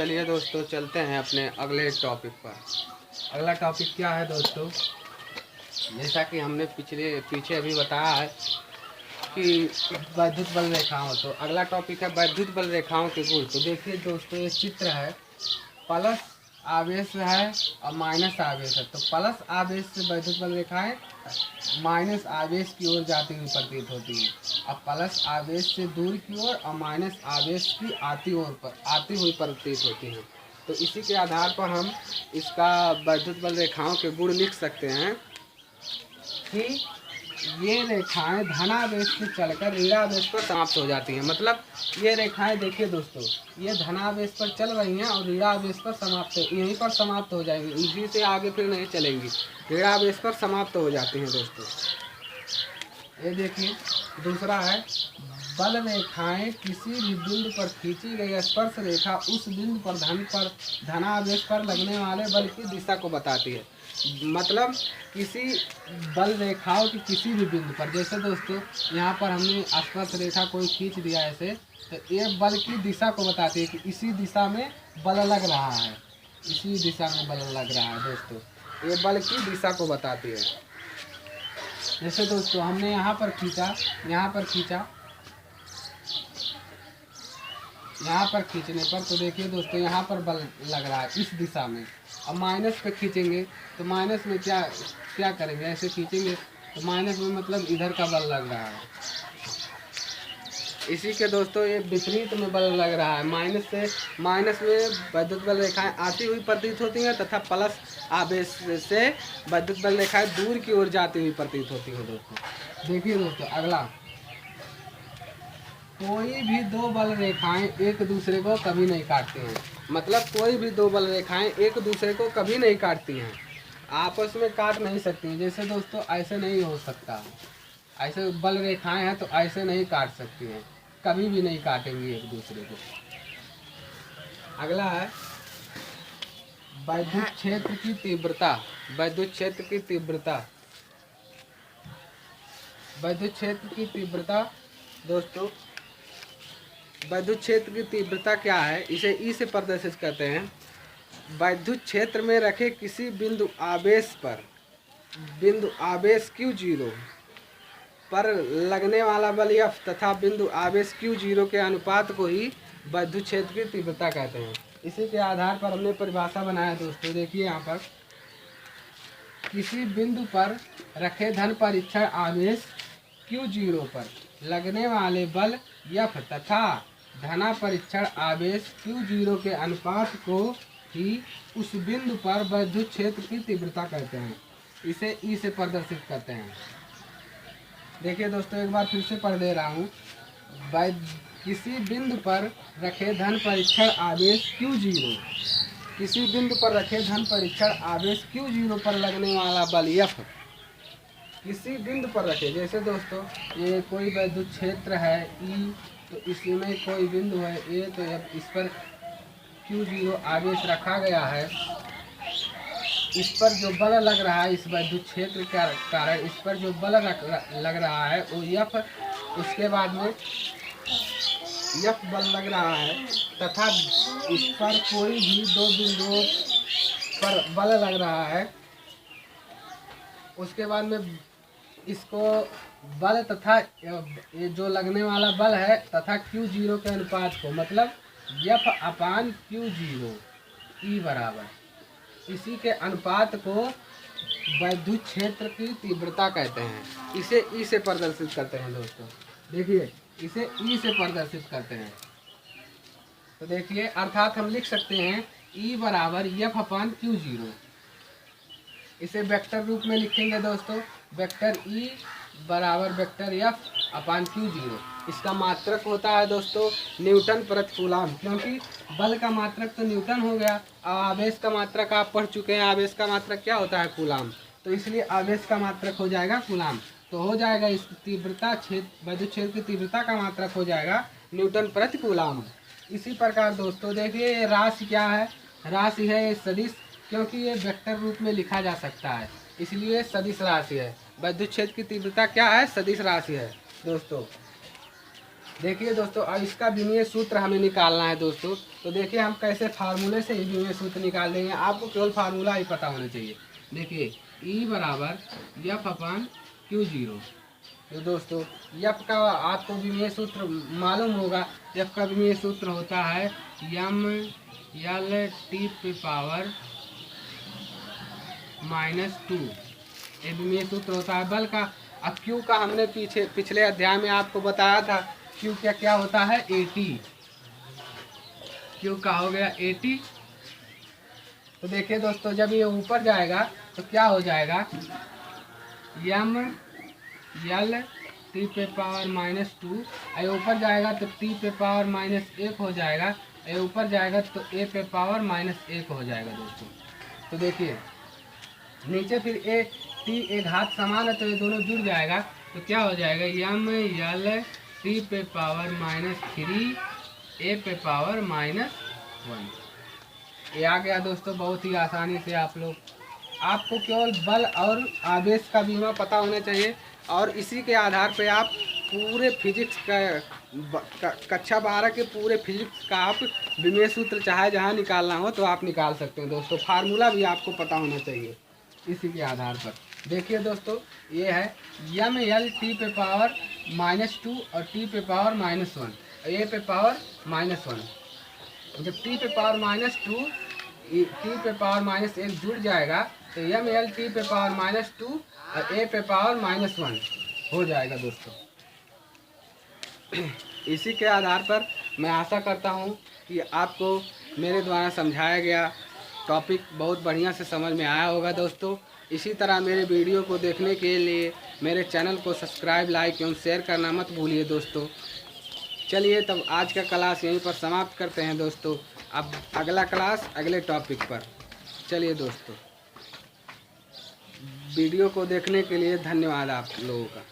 चलिए दोस्तों चलते हैं अपने अगले टॉपिक पर। अगला टॉपिक क्या है दोस्तों, जैसा कि हमने पीछे अभी बताया है कि वैद्युत बल रेखाओं, तो अगला टॉपिक है वैद्युत बल रेखाओं के गुण। तो देखिए दोस्तों, ये चित्र है, प्लस आवेश है और माइनस आवेश है। तो प्लस आवेश से वैद्युत बल रेखाएं माइनस आवेश की ओर जाती हुई प्रतीत होती हैं, और प्लस आवेश से दूर की ओर और माइनस आवेश की आती हुई प्रतीत होती हैं। तो इसी के आधार पर हम इसका वैद्युत बल रेखाओं के गुण लिख सकते हैं कि ये रेखाएं धनावेश से चलकर ऋणावेश पर समाप्त हो जाती हैं। मतलब ये रेखाएं देखिए दोस्तों, ये धनावेश पर चल रही हैं और ऋणावेश पर यहीं पर समाप्त हो जाएंगी, इसी से आगे फिर नहीं चलेंगी, ऋणावेश पर समाप्त हो जाती हैं दोस्तों। ये देखिए दूसरा है, बल रेखाएं किसी भी बिंदु पर खींची गई स्पर्श रेखा उस बिंदु पर धनावेश पर लगने वाले बल की दिशा को बताती है। मतलब किसी बल रेखाओं की किसी भी बिंदु पर, जैसे दोस्तों यहाँ पर हमने स्पर्श रेखा कोई खींच दिया ऐसे, तो ये बल की दिशा को बताती है कि इसी दिशा में बल लग रहा है, इसी दिशा में बल लग रहा है दोस्तों, ये बल की दिशा को बताती है। जैसे दोस्तों हमने यहाँ पर खींचा, यहाँ पर खींचने पर तो देखिए दोस्तों यहाँ पर बल लग रहा है इस दिशा में। अब माइनस पे खींचेंगे तो माइनस में क्या करेंगे, ऐसे खींचेंगे तो माइनस में मतलब इधर का बल लग रहा है। इसी के दोस्तों ये विपरीत में बल लग रहा है, माइनस में वैद्युत बल रेखाएं आती हुई प्रतीत होती हैं तथा प्लस आवेश से वैद्युत बल रेखाएं दूर की ओर जाती हुई प्रतीत होती हैं दोस्तों। देखिए दोस्तों अगला, कोई भी दो बल रेखाएं एक दूसरे को कभी नहीं काटती हैं। मतलब कोई भी दो बल रेखाएं एक दूसरे को कभी नहीं काटती हैं, आपस में काट नहीं सकती हैं। जैसे दोस्तों ऐसे नहीं हो सकता, ऐसे बल रेखाएं हैं तो ऐसे नहीं काट सकती हैं, कभी भी नहीं काटेंगी एक दूसरे को। अगला है वैद्युत क्षेत्र की तीव्रता। वैद्युत क्षेत्र की तीव्रता दोस्तों, वैद्युत क्षेत्र की तीव्रता क्या है, इसे ई से प्रदर्शित करते हैं। वैद्युत क्षेत्र में रखे किसी बिंदु आवेश Q0 पर लगने वाला बल F तथा बिंदु आवेश Q0 के अनुपात को ही वैद्युत क्षेत्र की तीव्रता कहते हैं। इसी के आधार पर हमने परिभाषा बनाया दोस्तों। देखिए यहाँ पर, किसी बिंदु पर रखे धन परीक्षण आवेश Q0 पर लगने वाले बल F तथा धना परीक्षण आवेश Q0 के अनुपात को ही उस बिंदु पर वैद्युत क्षेत्र की तीव्रता कहते हैं। इसे ई से प्रदर्शित करते हैं। देखिए दोस्तों एक बार फिर से पढ़ दे रहा हूँ। किसी बिंदु पर रखे धन परीक्षण आवेश Q0, किसी बिंदु पर रखे धन परीक्षण आवेश Q0 पर लगने वाला बल F, किसी बिंदु पर रखे, जैसे दोस्तों ये कोई वैद्युत क्षेत्र है E, तो इसमें कोई बिंदु है A, तो इस पर Q0 आवेश रखा गया है, इस पर जो बल लग रहा है इस वैद्युत क्षेत्र के कारण इस पर जो बल लग रहा है वो F, उसके बाद में F बल लग रहा है तथा इस पर कोई भी दो बिंदुओं पर बल लग रहा है, उसके बाद में इसको बल तथा ये जो लगने वाला बल है तथा Q0 के अनुपात को, मतलब F अपान Q0 E बराबर, इसी के अनुपात को वैद्युत क्षेत्र की तीव्रता कहते हैं। इसे ई से प्रदर्शित करते हैं दोस्तों। देखिए इसे ई से प्रदर्शित करते हैं, तो देखिए अर्थात हम लिख सकते हैं E बराबर F अपान Q0। इसे वेक्टर रूप में लिखेंगे दोस्तों, वेक्टर E बराबर वेक्टर F अपान Q0। इसका मात्रक होता है दोस्तों न्यूटन प्रति कूलाम, क्योंकि बल का मात्रक तो न्यूटन हो गया, आवेश का मात्रक आप पढ़ चुके हैं, आवेश का मात्रक क्या होता है, कूलाम, तो इसलिए आवेश का मात्रक हो जाएगा कूलाम। तो हो जाएगा इस तीव्रता वैद्युत क्षेत्र की तीव्रता का मात्रक हो जाएगा न्यूटन प्रति कूलाम। इसी प्रकार दोस्तों देखिए ये राशि क्या है, राशि है ये सदिश, क्योंकि ये वेक्टर रूप में लिखा जा सकता है, इसलिए सदिश राशि है। वैद्युत क्षेत्र की तीव्रता क्या है, सदिश राशि है दोस्तों। देखिए दोस्तों, अब इसका विमीय सूत्र हमें निकालना है दोस्तों। तो देखिए हम कैसे फार्मूले से ही विमीय सूत्र निकाल देंगे। आपको केवल फार्मूला ही पता होना चाहिए। देखिए E बराबर एफ अपन Q0। तो दोस्तों एफ का आपको विमीय सूत्र मालूम होगा। एफ का विमीय सूत्र होता है mL/T⁻⁻²। ये विमीय सूत्र होता है बल का। अब Q का हमने पिछले अध्याय में आपको बताया था। Q क्या होता है? AT। Q का हो गया AT। तो देखिए दोस्तों, जब ये ऊपर जाएगा तो क्या हो जाएगा? mL/T⁻²। ये ऊपर जाएगा तो T⁻−1 हो जाएगा। ये ऊपर जाएगा तो A⁻−1 हो जाएगा दोस्तों। तो देखिए नीचे फिर एक हाथ समान है तो ये दोनों जुड़ जाएगा। तो क्या हो जाएगा? mL/T⁻−3 A⁻−1। ये आ गया दोस्तों, बहुत ही आसानी से। आपको केवल बल और आवेश का विमा पता होना चाहिए, और इसी के आधार पे आप पूरे फिजिक्स का कक्षा 12 के पूरे फिजिक्स का आप विमेय सूत्र चाहे जहाँ निकालना हो तो आप निकाल सकते हैं दोस्तों। फार्मूला भी आपको पता होना चाहिए इसी के आधार पर। देखिए दोस्तों, ये है mL/T⁻⁻² और T⁻⁻1 A⁻−1। जब T⁻⁻2 T⁻⁻1 जुड़ जाएगा तो mL/T⁻⁻2 और A⁻−1 हो जाएगा दोस्तों। इसी के आधार पर मैं आशा करता हूँ कि आपको मेरे द्वारा समझाया गया टॉपिक बहुत बढ़िया से समझ में आया होगा दोस्तों। इसी तरह मेरे वीडियो को देखने के लिए मेरे चैनल को सब्सक्राइब, लाइक एवं शेयर करना मत भूलिए दोस्तों। चलिए तब आज का क्लास यहीं पर समाप्त करते हैं दोस्तों। अब अगला क्लास अगले टॉपिक पर। चलिए दोस्तों, वीडियो को देखने के लिए धन्यवाद आप लोगों का।